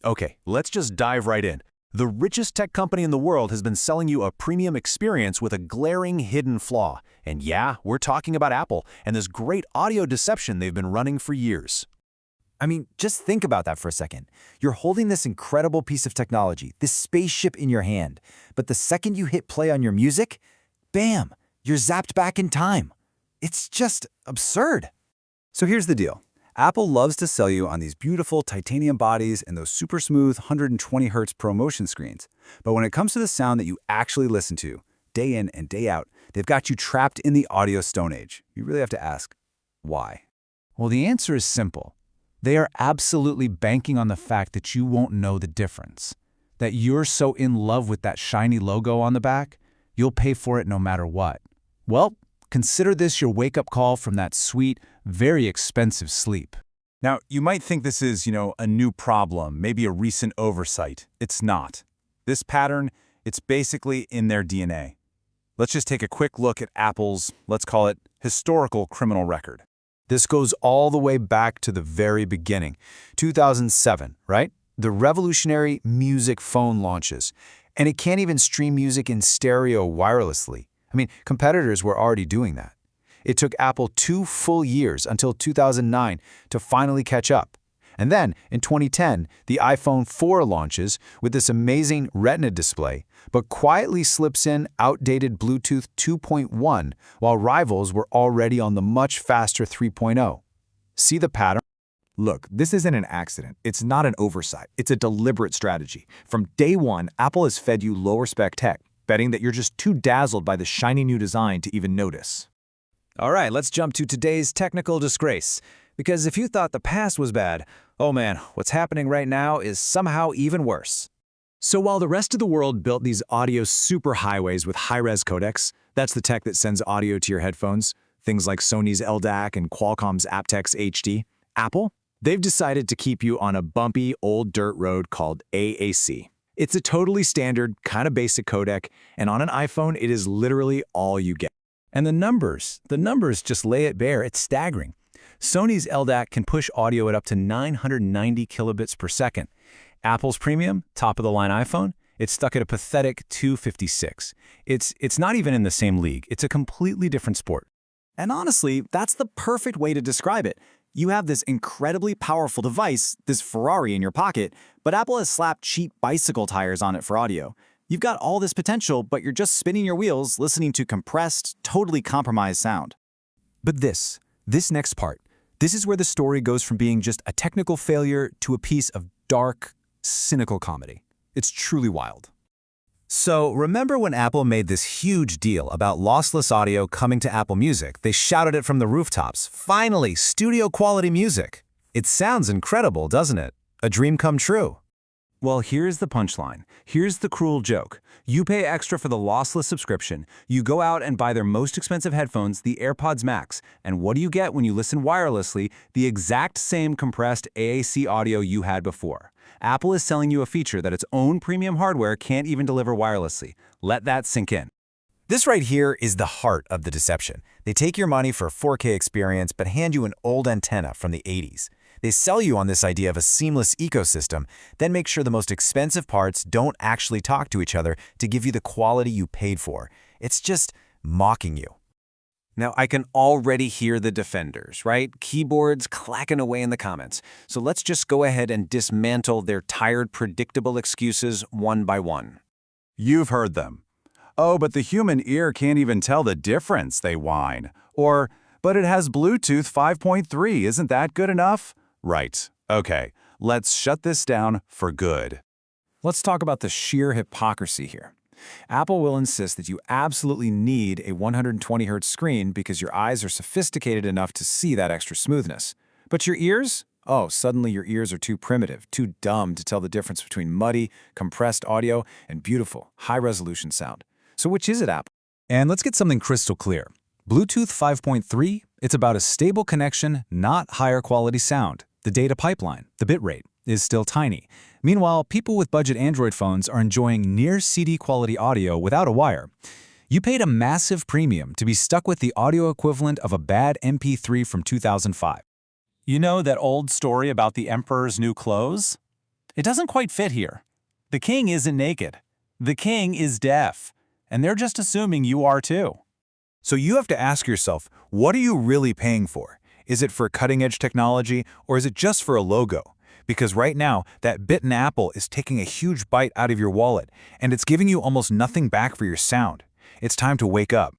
Okay, let's just dive right in. The richest tech company in the world has been selling you a premium experience with a glaring hidden flaw. And yeah, we're talking about Apple and this great audio deception they've been running for years. I mean, just think about that for a second. You're holding this incredible piece of technology, this spaceship in your hand, but the second you hit play on your music, bam, you're zapped back in time. It's just absurd. So here's the deal. Apple loves to sell you on these beautiful titanium bodies and those super smooth 120 Hz ProMotion screens. But when it comes to the sound that you actually listen to, day in and day out, they've got you trapped in the audio stone age. You really have to ask, why? Well, the answer is simple. They are absolutely banking on the fact that you won't know the difference. That you're so in love with that shiny logo on the back, you'll pay for it no matter what. Well, consider this your wake-up call from that sweet, very expensive sleep. Now, you might think this is, a new problem, maybe a recent oversight. It's not. This pattern, it's basically in their DNA. Let's just take a quick look at Apple's, let's call it, historical criminal record. This goes all the way back to the very beginning, 2007, right? The revolutionary music phone launches. And it can't even stream music in stereo wirelessly. I mean, competitors were already doing that. It took Apple 2 full years until 2009 to finally catch up. And then, in 2010, the iPhone 4 launches with this amazing Retina display, but quietly slips in outdated Bluetooth 2.1 while rivals were already on the much faster 3.0. See the pattern? Look, this isn't an accident. It's not an oversight. It's a deliberate strategy. From day one, Apple has fed you lower-spec tech, betting that you're just too dazzled by the shiny new design to even notice. All right, let's jump to today's technical disgrace. Because if you thought the past was bad, oh man, what's happening right now is somehow even worse. So while the rest of the world built these audio superhighways with high-res codecs, that's the tech that sends audio to your headphones, things like Sony's LDAC and Qualcomm's aptX HD, Apple, they've decided to keep you on a bumpy old dirt road called AAC. It's a totally standard, kind of basic codec, and on an iPhone, it is literally all you get. And the numbers just lay it bare. It's staggering. Sony's LDAC can push audio at up to 990 kilobits per second. Apple's premium, top-of-the-line iPhone, it's stuck at a pathetic 256. It's not even in the same league. It's a completely different sport. And honestly, that's the perfect way to describe it. You have this incredibly powerful device, this Ferrari in your pocket, but Apple has slapped cheap bicycle tires on it for audio. You've got all this potential, but you're just spinning your wheels listening to compressed, totally compromised sound. But this next part, this is where the story goes from being just a technical failure to a piece of dark, cynical comedy. It's truly wild. So, remember when Apple made this huge deal about lossless audio coming to Apple Music? They shouted it from the rooftops. Finally, studio-quality music. It sounds incredible, doesn't it? A dream come true. Well, here's the punchline. Here's the cruel joke. You pay extra for the lossless subscription. You go out and buy their most expensive headphones, the AirPods Max. And what do you get when you listen wirelessly? The exact same compressed AAC audio you had before. Apple is selling you a feature that its own premium hardware can't even deliver wirelessly. Let that sink in. This right here is the heart of the deception. They take your money for a 4K experience, but hand you an old antenna from the 80s. They sell you on this idea of a seamless ecosystem, then make sure the most expensive parts don't actually talk to each other to give you the quality you paid for. It's just mocking you. Now, I can already hear the defenders, right? Keyboards clacking away in the comments. So let's just go ahead and dismantle their tired, predictable excuses one by one. You've heard them. Oh, but the human ear can't even tell the difference, they whine. Or, but it has Bluetooth 5.3, isn't that good enough? Right. Okay, let's shut this down for good. Let's talk about the sheer hypocrisy here. Apple will insist that you absolutely need a 120 Hz screen because your eyes are sophisticated enough to see that extra smoothness. But your ears? Oh, suddenly your ears are too primitive, too dumb to tell the difference between muddy, compressed audio and beautiful, high-resolution sound. So which is it, Apple? And let's get something crystal clear. Bluetooth 5.3, it's about a stable connection, not higher quality sound. The data pipeline, the bitrate, is still tiny. Meanwhile, people with budget Android phones are enjoying near CD quality audio without a wire. You paid a massive premium to be stuck with the audio equivalent of a bad MP3 from 2005. You know that old story about the emperor's new clothes? It doesn't quite fit here. The king isn't naked. The king is deaf. And they're just assuming you are too. So you have to ask yourself, what are you really paying for? Is it for cutting-edge technology, or is it just for a logo? Because right now, that bitten apple is taking a huge bite out of your wallet, and it's giving you almost nothing back for your sound. It's time to wake up.